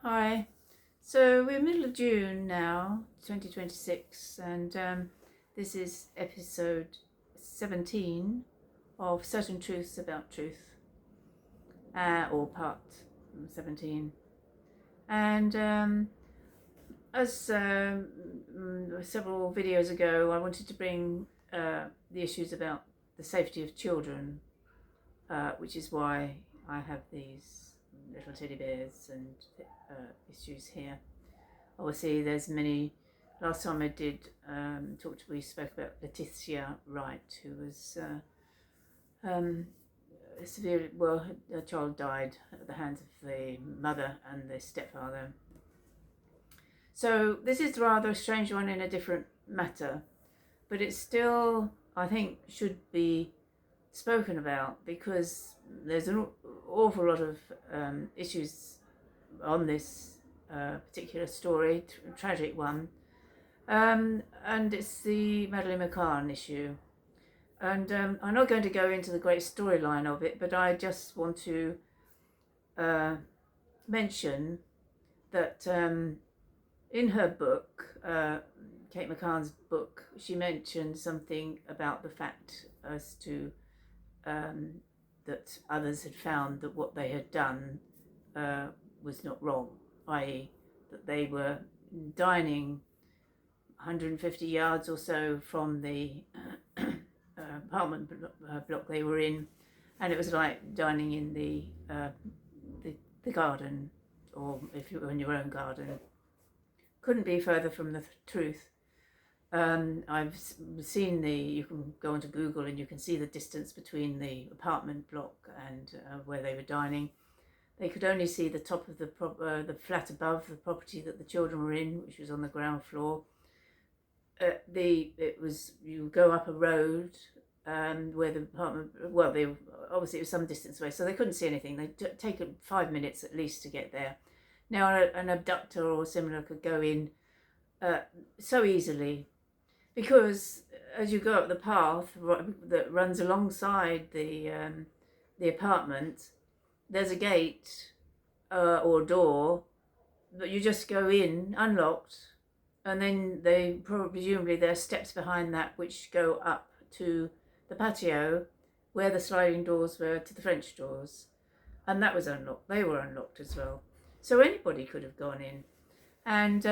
Hi. So we're middle of June now, 2026, and this is episode 17 of Certain Truths About Truth, or part 17. And as several videos ago, I wanted to bring the issues about the safety of children, which is why I have these little teddy bears and issues here. Obviously there's many. Last time I did we spoke about Letitia Wright, who was severely, well, her child died at the hands of the mother and the stepfather. So this is rather a strange one in a different matter, but it still, I think, should be spoken about because there's an awful lot of issues on this particular story, tragic one, and it's the Madeleine McCann issue. And I'm not going to go into the great storyline of it, but I just want to mention that in her book, Kate McCann's book, she mentioned something about the fact as to that others had found that what they had done was not wrong, i.e. that they were dining 150 yards or so from the apartment block they were in, and it was like dining in the garden, or if you were in your own garden. Couldn't be further from the truth. I've seen you can go onto Google and you can see the distance between the apartment block and where they were dining. They could only see the top of the flat above the property that the children were in, which was on the ground floor. You go up a road where the apartment, well, obviously it was some distance away, so they couldn't see anything. They'd taken 5 minutes at least to get there. Now an abductor or similar could go in so easily, because as you go up the path that runs alongside the apartment, there's a gate or door that you just go in unlocked, and then presumably there are steps behind that which go up to the patio where the sliding doors were to the French doors, and that was unlocked. They were unlocked as well, so anybody could have gone in. And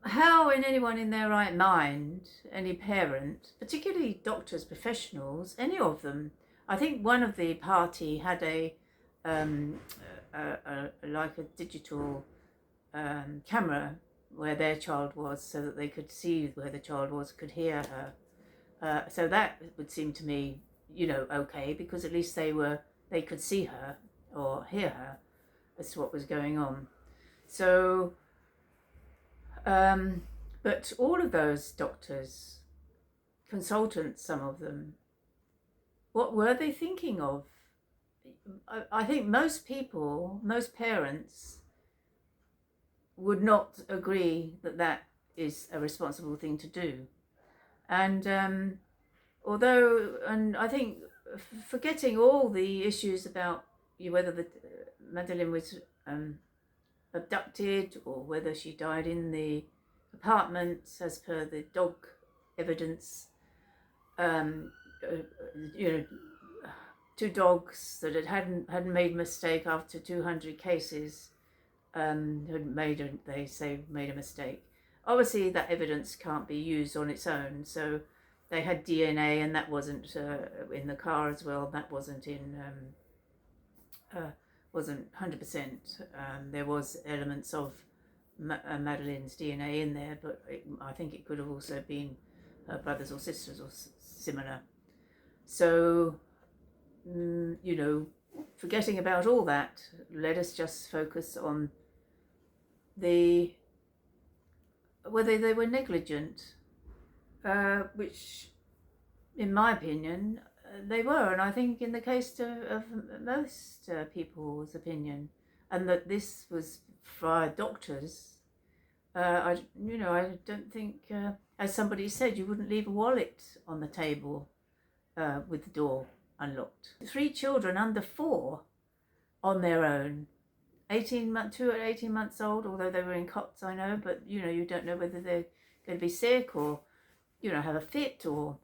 how, in anyone in their right mind, any parent, particularly doctors, professionals, any of them, I think one of the party had like a digital camera where their child was, so that they could see where the child was, could hear her. So that would seem to me, okay, because at least they could see her or hear her as to what was going on. So, but all of those doctors, consultants, some of them, what were they thinking of? I think most people, most parents would not agree that that is a responsible thing to do. And I think forgetting all the issues about whether Madeleine was abducted or whether she died in the apartment as per the dog evidence, 2 dogs that hadn't made a mistake after 200 cases had made a mistake. Obviously that evidence can't be used on its own, so they had DNA, and that wasn't in the car as well. That wasn't 100%. There was elements of Madeleine's DNA in there, but I think it could have also been her brothers or sisters or similar. So, forgetting about all that, let us just focus on whether they were negligent, which, in my opinion, they were, and I think in the case of most people's opinion, and that this was for doctors. I don't think, as somebody said, you wouldn't leave a wallet on the table with the door. unlocked. 3 children under 4 on their own. 2 at 18 months old, although they were in cots, I know, but you know, you don't know whether they're going to be sick or, you know, have a fit or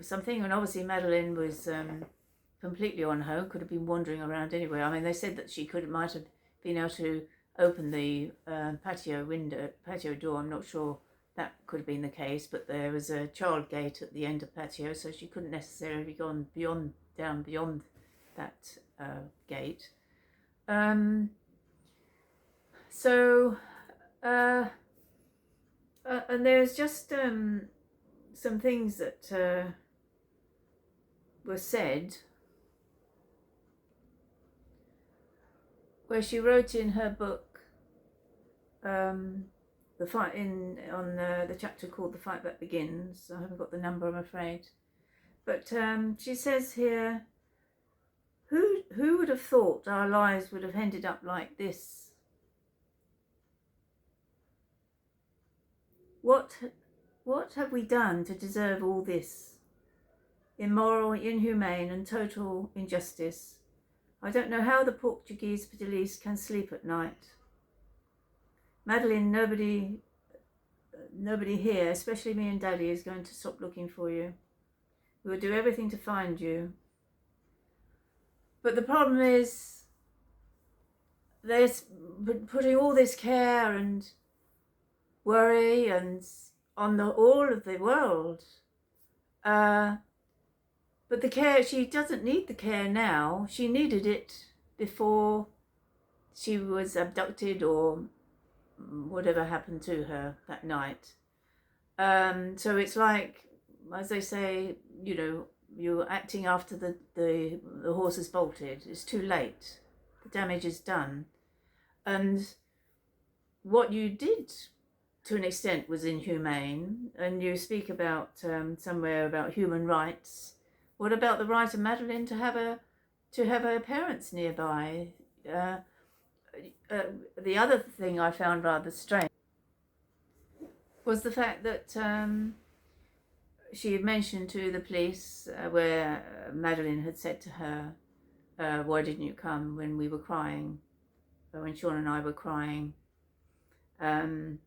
something. And obviously Madeline was completely on her own, could have been wandering around anywhere. I mean, they said that she might have been able to open the patio door. I'm not sure that could have been the case, but there was a child gate at the end of patio, so she couldn't necessarily be gone down beyond that gate. And there's just some things that were said where she wrote in her book, the chapter called "The Fight That Begins." I haven't got the number, I'm afraid, but she says here, Who would have thought our lives would have ended up like this? What have we done to deserve all this? Immoral, inhumane and total injustice. I don't know how the Portuguese police can sleep at night. Madeline, nobody here, especially me and Daddy, is going to stop looking for you. We will do everything to find you. But the problem is, they're putting all this care and worry and on all of the world. But the care, she doesn't need the care now. She needed it before she was abducted or whatever happened to her that night. So it's like, as they say, you know, you're acting after the horse has bolted. It's too late. The damage is done. And what you did, to an extent, was inhumane. And you speak about somewhere about human rights. What about the right of Madeline to have her parents nearby? The other thing I found rather strange was the fact that she had mentioned to the police where Madeline had said to her, why didn't you come when we were crying, when Sean and I were crying? And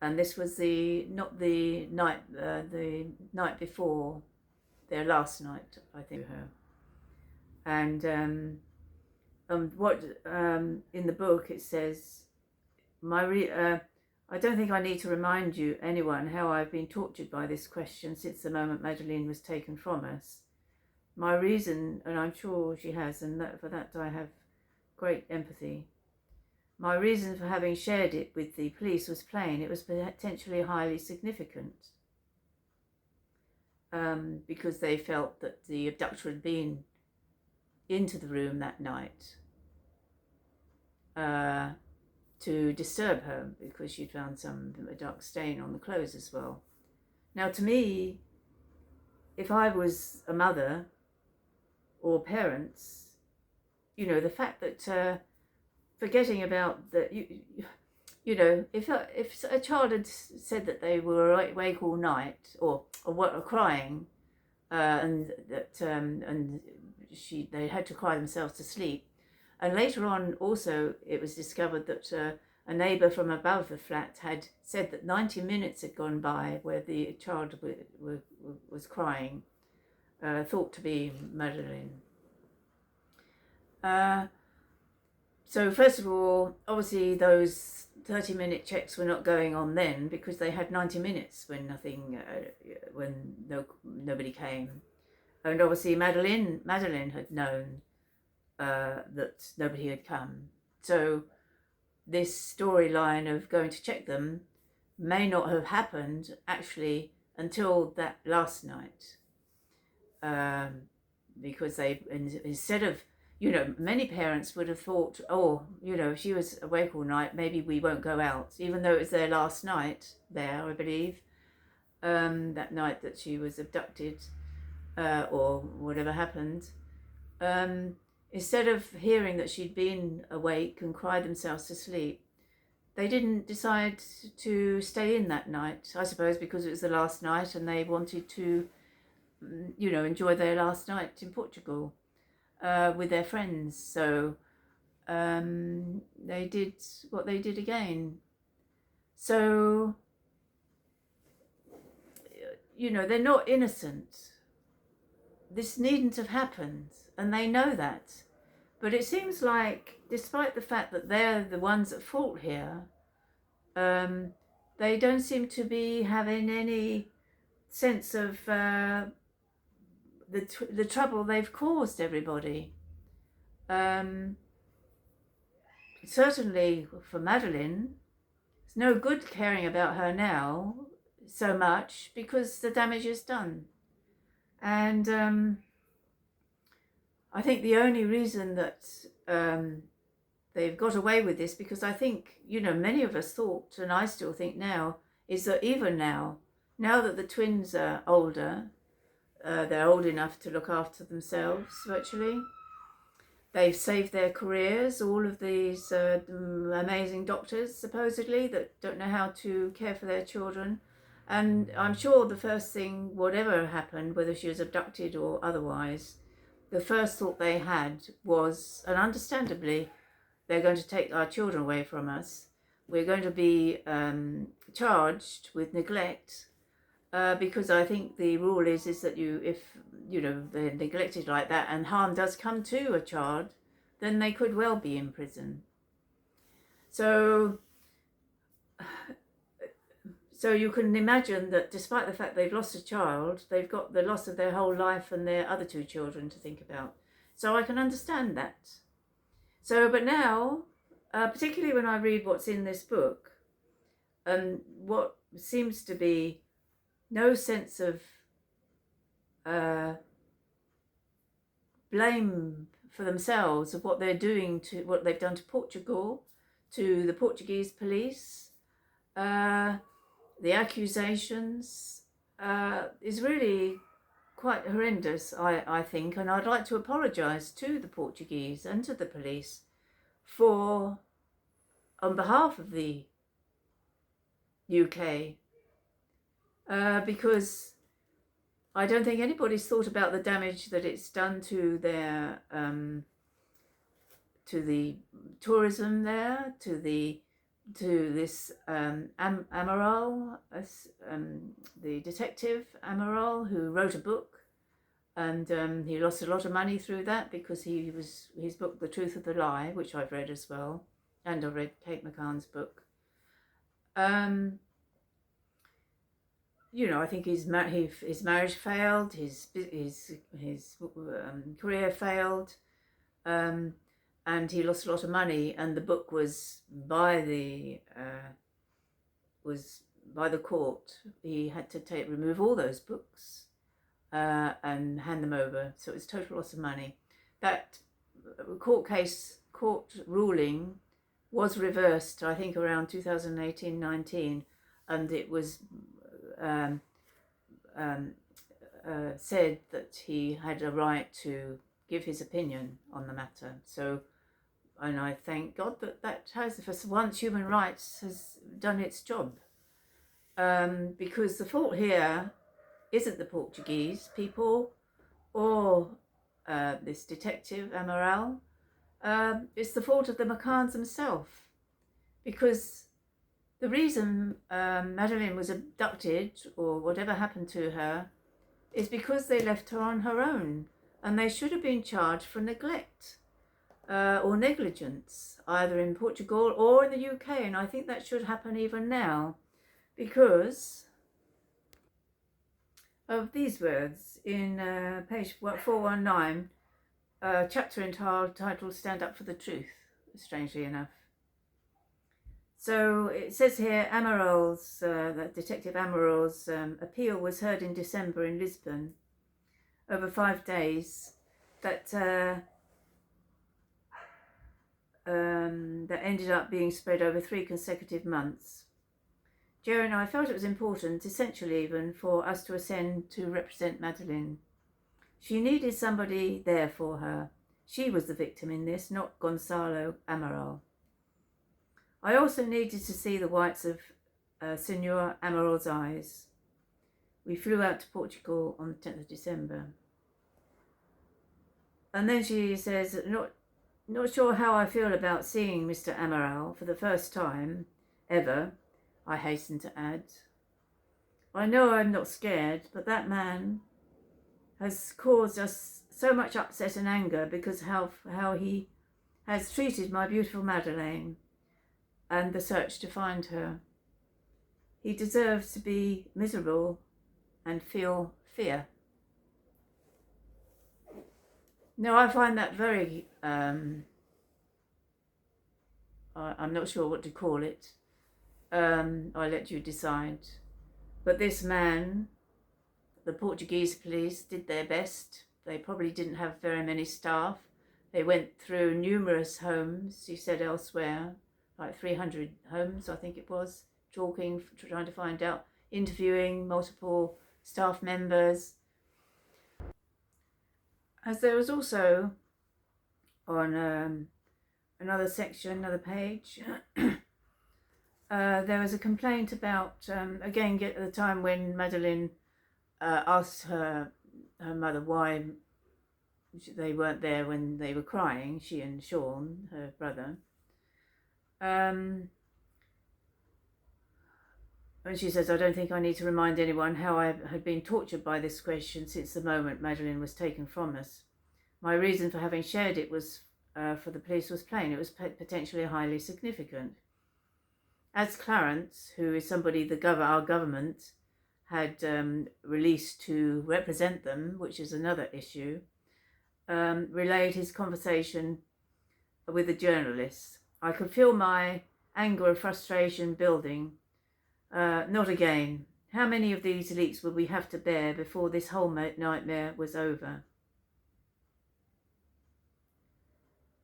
this was not the night before, their last night, I think, her. And what in the book it says, I don't think I need to remind anyone how I've been tortured by this question since the moment Madeline was taken from us. My reason, and I'm sure she has, and for that I have great empathy. My reason for having shared it with the police was plain. It was potentially highly significant. Because they felt that the abductor had been into the room that night to disturb her, because she'd found a dark stain on the clothes as well. Now, to me, if I was a mother or parents, you know, the fact that forgetting about that, you know, if a child had said that they were awake all night or crying, and that they had to cry themselves to sleep, and later on also it was discovered that a neighbour from above the flat had said that 90 minutes had gone by where the child was crying, thought to be Madelaine. So first of all, obviously those 30-minute checks were not going on then, because they had 90 minutes when nobody came. And obviously Madeline had known that nobody had come. So this storyline of going to check them may not have happened actually until that last night. Because instead of, you know, many parents would have thought, oh, you know, if she was awake all night, maybe we won't go out, even though it was their last night there, I believe, that night that she was abducted, or whatever happened. Instead of hearing that she'd been awake and cried themselves to sleep, they didn't decide to stay in that night, I suppose because it was the last night and they wanted to you know, enjoy their last night in Portugal with their friends. So they did what they did again. So, you know, they're not innocent. This needn't have happened, and they know that. But it seems like, despite the fact that they're the ones at fault here, they don't seem to be having any sense of the trouble they've caused everybody. Certainly for Madeline, it's no good caring about her now so much because the damage is done. And I think the only reason that they've got away with this, because I think, you know, many of us thought, and I still think now, is that even now that the twins are older, they're old enough to look after themselves virtually. They've saved their careers, all of these amazing doctors, supposedly, that don't know how to care for their children. And I'm sure the first thing, whatever happened, whether she was abducted or otherwise, the first thought they had was, and understandably, they're going to take our children away from us. We're going to be charged with neglect, because I think the rule is that if you know they're neglected like that and harm does come to a child, then they could well be in prison. So you can imagine that despite the fact they've lost a child, they've got the loss of their whole life and their other two children to think about. So I can understand that. So, but now, particularly when I read what's in this book, and what seems to be no sense of blame for themselves of what they're doing, to what they've done to Portugal, to the Portuguese police, the accusations, is really quite horrendous, I think. And I'd like to apologise to the Portuguese and to the police for, on behalf of the UK, because I don't think anybody's thought about the damage that it's done to their to the tourism there, to this Amarol, the detective Amarol, who wrote a book, and he lost a lot of money through that because his book The Truth of the Lie, which I've read as well, and I've read Kate McCann's book. You know, I think his marriage failed, his career failed, and he lost a lot of money. And the book was by the court. He had to remove all those books and hand them over. So it was total loss of money. That court ruling was reversed, I think, around 2018-19, and it was said that he had a right to give his opinion on the matter. So, and I thank God that has, for once, human rights has done its job, because the fault here isn't the Portuguese people or this detective Amaral. It's the fault of the McCanns themselves, because the reason Madeleine was abducted, or whatever happened to her, is because they left her on her own, and they should have been charged for neglect or negligence, either in Portugal or in the UK. And I think that should happen even now, because of these words in page 419, chapter entitled Stand Up for the Truth, strangely enough. So it says here, Amarol's, Detective Amarol's appeal was heard in December in Lisbon over 5 days, that ended up being spread over 3 consecutive months. Jerry and I felt it was important, essential even, for us to ascend to represent Madeline. She needed somebody there for her. She was the victim in this, not Gonzalo Amarol. I also needed to see the whites of Senor Amarol's eyes. We flew out to Portugal on the 10th of December. And then she says, not sure how I feel about seeing Mr. Amaral for the first time ever, I hasten to add. I know I'm not scared, but that man has caused us so much upset and anger because how he has treated my beautiful Madelaine and the search to find her. He deserves to be miserable and feel fear. Now, I find that very, I'm not sure what to call it. I'll let you decide. But this man, the Portuguese police, did their best. They probably didn't have very many staff. They went through numerous homes, he said elsewhere, like 300 homes, I think it was, trying to find out, interviewing multiple staff members. As there was also on another section, another page, there was a complaint about, again, at the time when Madeline asked her mother why they weren't there when they were crying, she and Sean, her brother. And she says, I don't think I need to remind anyone how I had been tortured by this question since the moment Madeline was taken from us. My reason for having shared it was for the police was plain. It was potentially highly significant. As Clarence, who is somebody our government had released to represent them, which is another issue, relayed his conversation with the journalists. I could feel my anger and frustration building. Not again. How many of these leaks would we have to bear before this whole nightmare was over?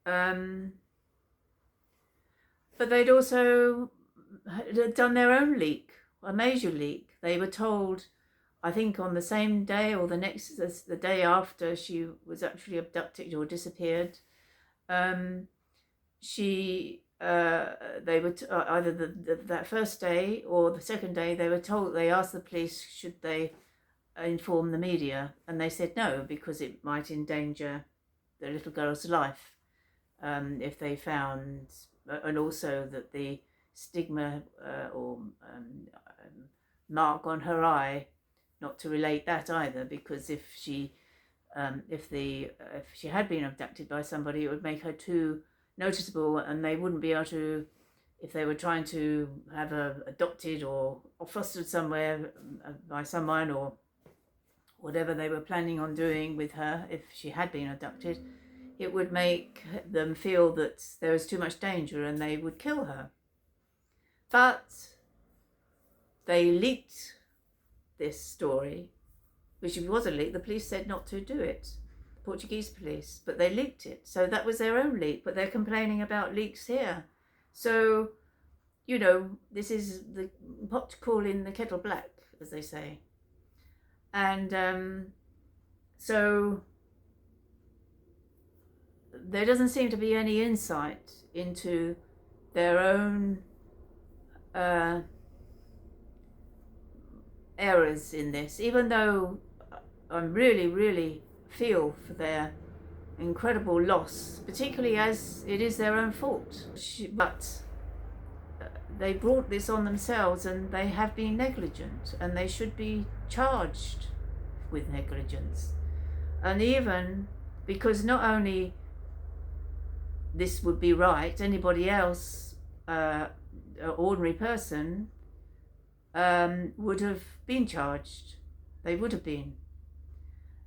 But they'd also done their own leak, a major leak. They were told, I think on the same day or the day after she was actually abducted or disappeared, they were either that first day or the second day, they asked the police should they inform the media, and they said no, because it might endanger the little girl's life if they found, and also that the stigma or mark on her eye, not to relate that either, because if she had been abducted by somebody, it would make her too noticeable, and they wouldn't be able to, if they were trying to have her adopted or fostered somewhere by someone or whatever they were planning on doing with her, if she had been abducted, it would make them feel that there was too much danger and they would kill her. But they leaked this story, which was a leak. The police said not to do it, Portuguese police, but they leaked it. So that was their own leak, but they're complaining about leaks here. So, you know, this is the pot calling the kettle black, as they say. And so there doesn't seem to be any insight into their own errors in this, even though I really feel for their incredible loss, particularly as it is their own fault. But they brought this on themselves, and they have been negligent, and they should be charged with negligence. And even because not only this would be right, anybody else, an ordinary person, would have been charged. They would have been.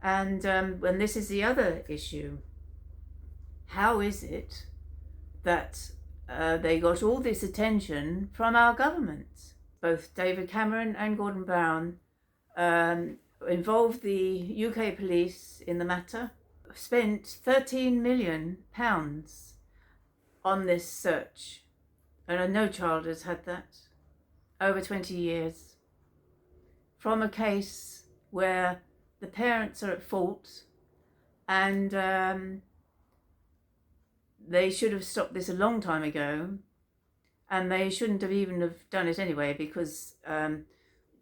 And this is the other issue. How is it that they got all this attention from our government? Both David Cameron and Gordon Brown involved the UK police in the matter, spent £13 million on this search. And no child has had that. Over 20 years. From a case where the parents are at fault, and they should have stopped this a long time ago, and they shouldn't have even have done it anyway, because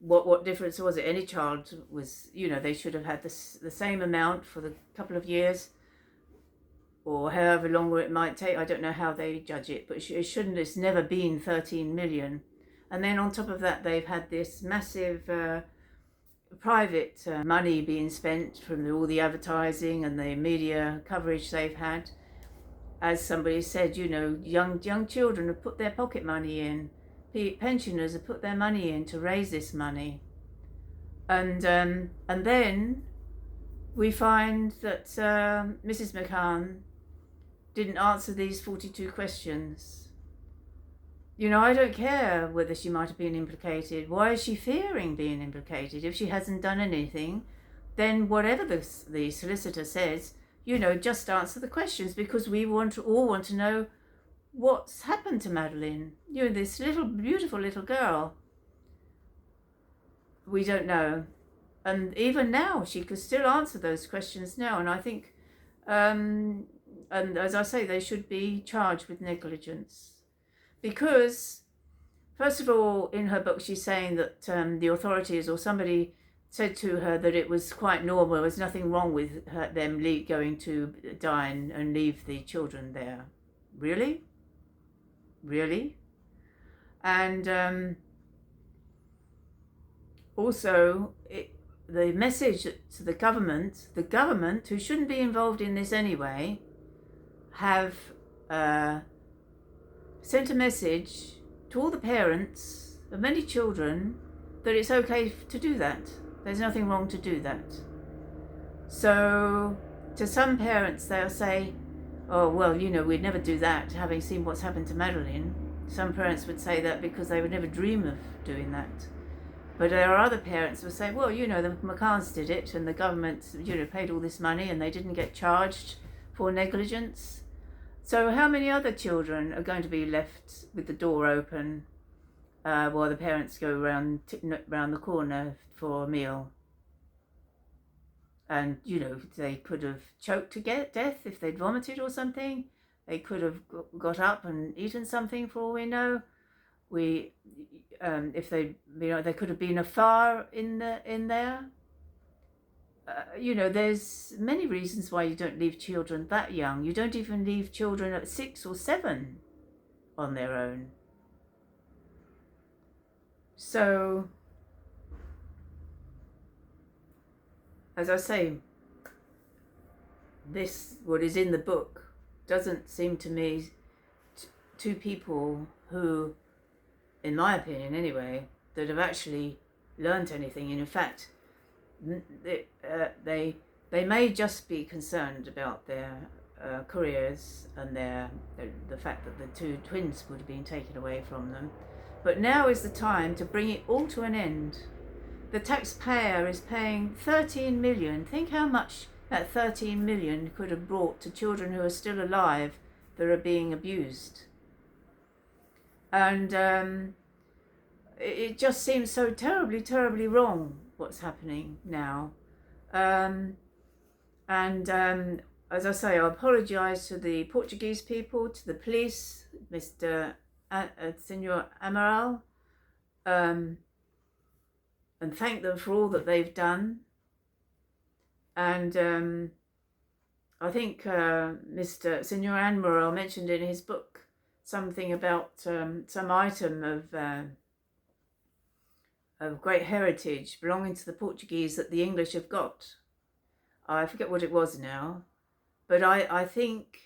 what difference was it? Any child was, they should have had the same amount for the couple of years, or however long it might take. I don't know how they judge it, but it shouldn't. It's never been 13 million. And then on top of that, they've had this massive private money being spent from all the advertising and the media coverage they've had. As somebody said, young children have put their pocket money in. Pensioners have put their money in to raise this money. And then we find that Mrs McCann didn't answer these 42 questions. I don't care whether she might have been implicated. Why is she fearing being implicated? If she hasn't done anything, then whatever the solicitor says, just answer the questions, because we all want to know what's happened to Madeline. This beautiful little girl. We don't know. And even now, she could still answer those questions now. And I think, and as I say, they should be charged with negligence. Because, first of all, in her book, she's saying that the authorities or somebody said to her that it was quite normal. There was nothing wrong with them going to dine and leave the children there. Really? Really? And also, the message to the government, who shouldn't be involved in this anyway, have sent a message to all the parents of many children that it's okay to do that. There's nothing wrong to do that. So to some parents, they'll say, oh, well, we'd never do that, having seen what's happened to Madeline. Some parents would say that because they would never dream of doing that. But there are other parents who will say, well, the McCanns did it, and the government, paid all this money and they didn't get charged for negligence. So how many other children are going to be left with the door open while the parents go round the corner for a meal? And, they could have choked to death if they'd vomited or something. They could have got up and eaten something for all we know. If there could have been a fire in there. There's many reasons why you don't leave children that young. You don't even leave children at 6 or 7 on their own. So, as I say, what is in the book, doesn't seem to me two people who, in my opinion anyway, that have actually learnt anything. And in fact, they may just be concerned about their careers and the fact that the 2 twins would have been taken away from them. But now is the time to bring it all to an end. The taxpayer is paying 13 million. Think how much that 13 million could have brought to children who are still alive that are being abused. And it just seems so terribly, terribly wrong what's happening now. As I say, I apologise to the Portuguese people, to the police, Mr. Senor Amaral, and thank them for all that they've done. And I think Mr. Senor Amaral mentioned in his book something about some item of great heritage belonging to the Portuguese that the English have got. I forget what it was now, but I think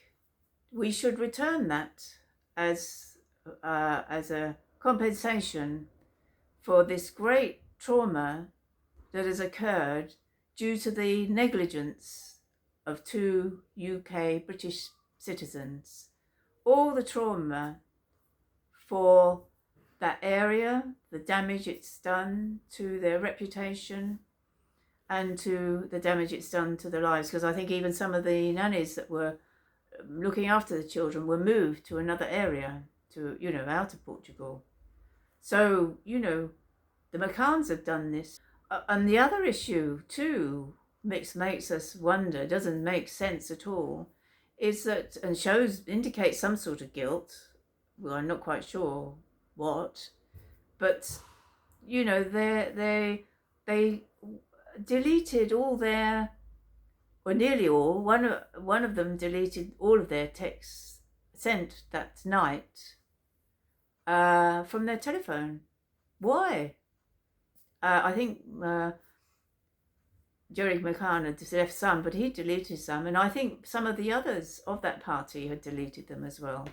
we should return that as a compensation for this great trauma that has occurred due to the negligence of 2 UK British citizens. All the trauma for that area, the damage it's done to their reputation and to the damage it's done to their lives. Because I think even some of the nannies that were looking after the children were moved to another area, to, out of Portugal. So, the McCanns have done this. And the other issue too makes us wonder, doesn't make sense at all, is that, and indicates some sort of guilt. Well, I'm not quite sure what, but you know, they deleted all their, or nearly all. One of them deleted all of their texts sent that night from their telephone. Why? I think Jerry McCann had left some, but he deleted some, and I think some of the others of that party had deleted them as well.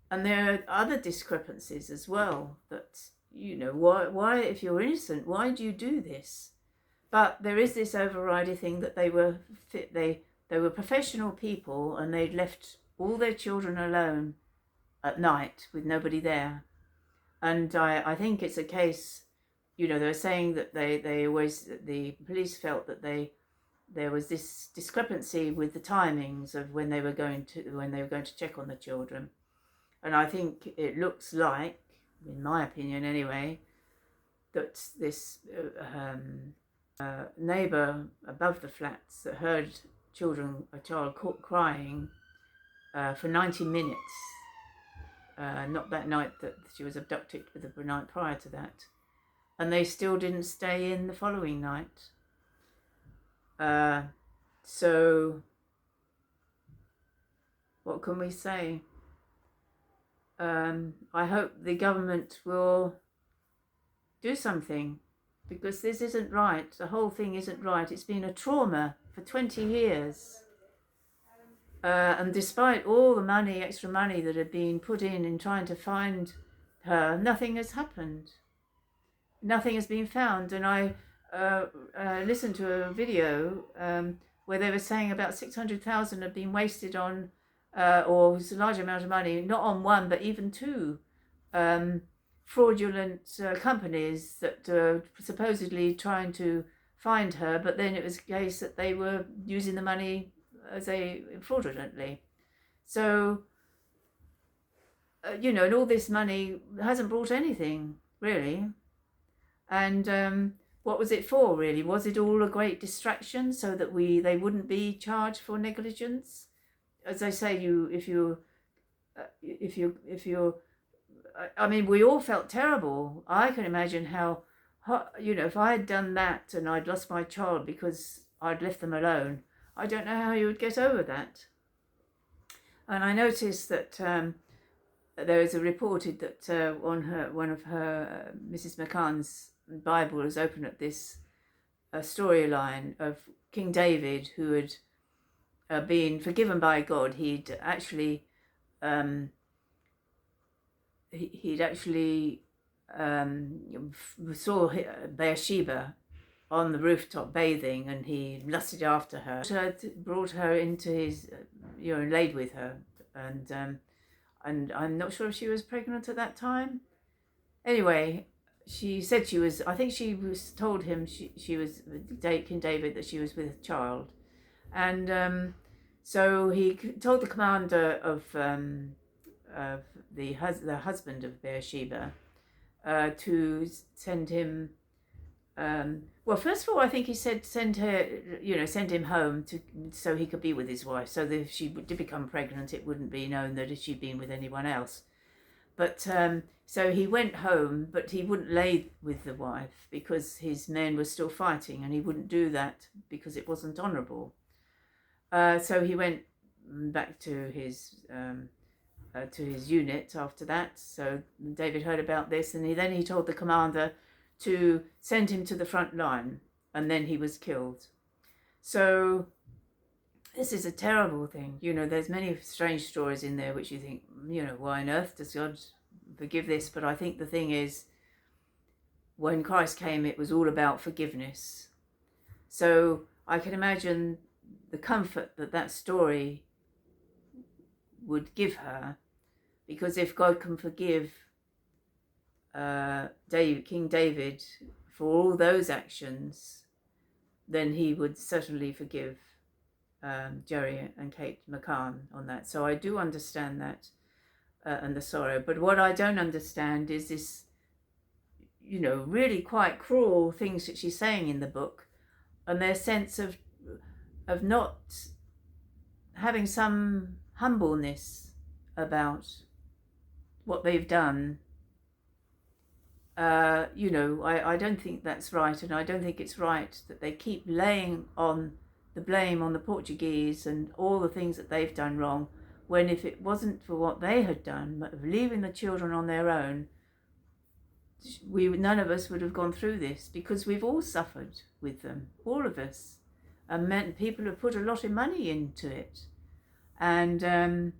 And there are other discrepancies as well, that, you know, why if you're innocent, why do you do this? But there is this overriding thing that they were professional people, and they'd left all their children alone at night with nobody there. And I think it's a case, you know, they were saying that the police felt that there was this discrepancy with the timings of when they were going to check on the children. And I think it looks like, in my opinion anyway, that this neighbour above the flats that heard a child crying for 90 minutes, not that night that she was abducted, but the night prior to that, and they still didn't stay in the following night. So what can we say? I hope the government will do something, because this isn't right. The whole thing isn't right. It's been a trauma for 20 years. And despite all the money, extra money that had been put in trying to find her, nothing has happened. Nothing has been found. And I listened to a video where they were saying about 600,000 had been wasted on, or was a large amount of money, not on one, but even two fraudulent companies that were supposedly trying to find her, but then it was a case that they were using the money fraudulently. So, you know, and all this money hasn't brought anything, really. And what was it for, really? Was it all a great distraction so that they wouldn't be charged for negligence? As I say, if you're, I mean, we all felt terrible. I can imagine how, you know, if I had done that and I'd lost my child because I'd left them alone, I don't know how you would get over that. And I noticed that there is a reported that one of her Mrs McCann's Bible was open at this storyline of King David, who had been forgiven by God. He'd actually saw Bathsheba on the rooftop bathing, and he lusted after her, brought her into his, you know, laid with her, and I'm not sure if she was pregnant at that time. Anyway, she said she was. I think she was told him she was King David, that she was with a child, and so he told the commander of the husband of Bathsheba to send him. Well, first of all, I think he said send him home so he could be with his wife, so that if she did become pregnant, it wouldn't be known that she'd been with anyone else. But so he went home, but he wouldn't lay with the wife because his men were still fighting, and he wouldn't do that because it wasn't honourable. So he went back to his unit after that. So David heard about this, and he told the commander to send him to the front line, and then he was killed. So this is a terrible thing. You know, there's many strange stories in there which you think, you know, why on earth does God forgive this? But I think the thing is, when Christ came, it was all about forgiveness. So I can imagine the comfort that story would give her, because if God can forgive King David for all those actions, then he would certainly forgive Jerry and Kate McCann on that. So I do understand that and the sorrow. But what I don't understand is this, you know, really quite cruel things that she's saying in the book, and their sense of not having some humbleness about what they've done. I don't think that's right, and I don't think it's right that they keep laying on the blame on the Portuguese and all the things that they've done wrong, when if it wasn't for what they had done, of leaving the children on their own, none of us would have gone through this, because we've all suffered with them, all of us. And people have put a lot of money into it, and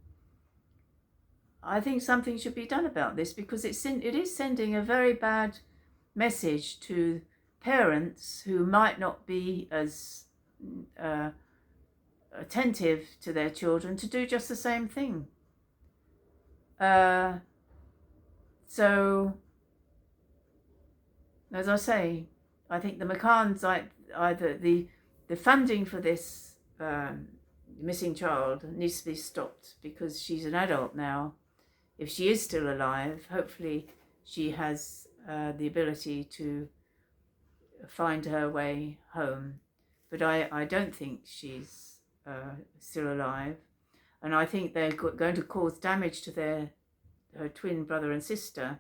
I think something should be done about this, because it is sending a very bad message to parents who might not be as attentive to their children to do just the same thing. So, as I say, I think the McCanns, either the funding for this missing child needs to be stopped, because she's an adult now. If she is still alive, hopefully she has the ability to find her way home. But I don't think she's still alive. And I think they're going to cause damage to her twin brother and sister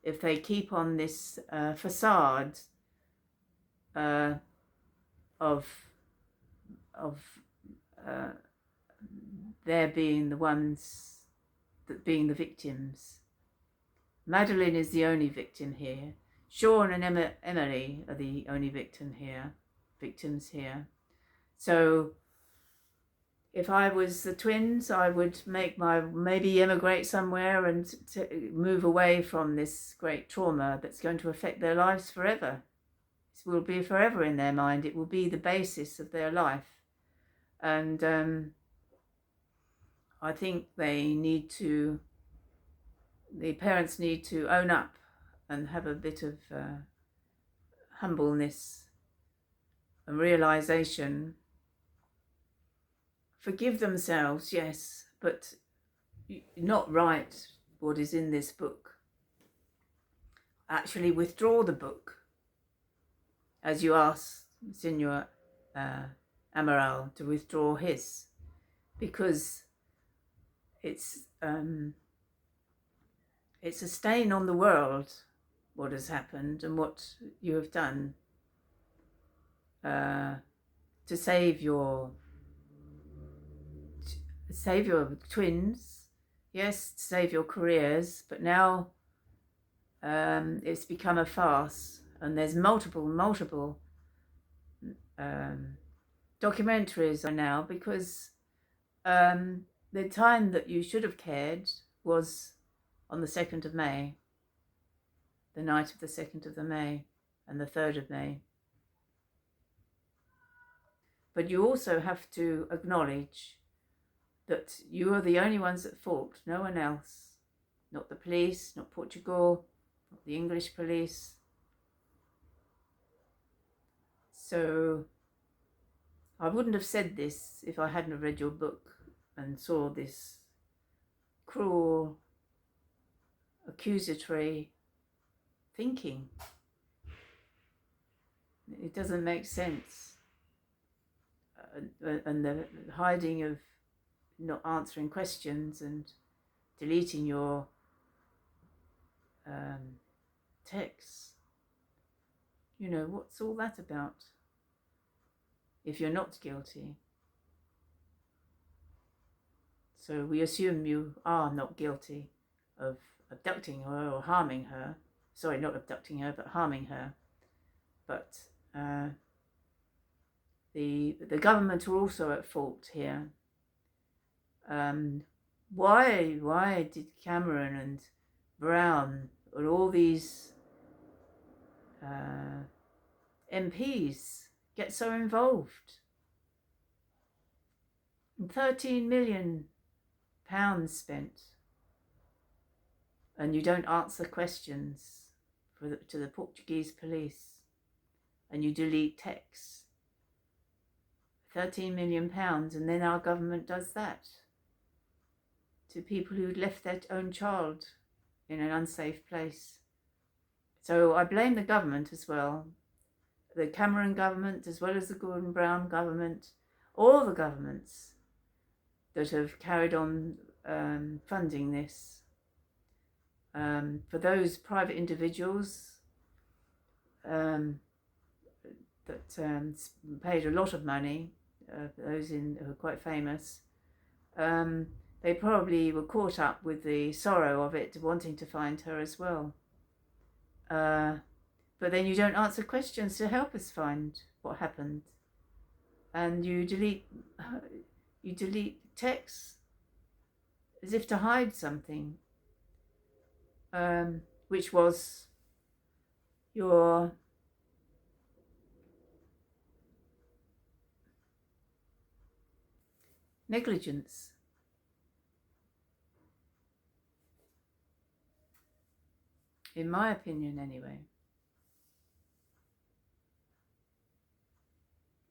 if they keep on this facade of their being the ones that being the victims. Madeline is the only victim here. Sean and Emily are the only victims here. So if I was the twins, I would maybe emigrate somewhere and move away from this great trauma that's going to affect their lives forever. This will be forever in their mind. It will be the basis of their life. And I think the parents need to own up and have a bit of humbleness and realization. Forgive themselves, yes, but not write what is in this book. Actually withdraw the book, as you asked Senor Amaral to withdraw his, because it's a stain on the world, what has happened and what you have done to save your twins, yes, to save your careers, but now it's become a farce, and there's multiple documentaries now, because the time that you should have cared was on the 2nd of May, the night of the 2nd of May and the 3rd of May. But you also have to acknowledge that you are the only ones at fault, no one else. Not the police, not Portugal, not the English police. So I wouldn't have said this if I hadn't read your book and saw this cruel, accusatory thinking. It doesn't make sense. And the hiding of not answering questions and deleting your texts. What's all that about? If you're not guilty. So we assume you are not guilty of abducting her or harming her. Sorry, not abducting her, but harming her. But the government are also at fault here. Why did Cameron and Brown and all these MPs get so involved? £13 million spent, and you don't answer questions to the Portuguese police, and you delete texts. £13 million, and then our government does that to people who'd left their own child in an unsafe place. So I blame the government as well, the Cameron government as well as the Gordon Brown government, all the governments that have carried on funding this. For those private individuals that paid a lot of money, those who are quite famous, they probably were caught up with the sorrow of it, wanting to find her as well. But then you don't answer questions to help us find what happened, and you delete texts as if to hide something, which was your negligence. In my opinion, anyway.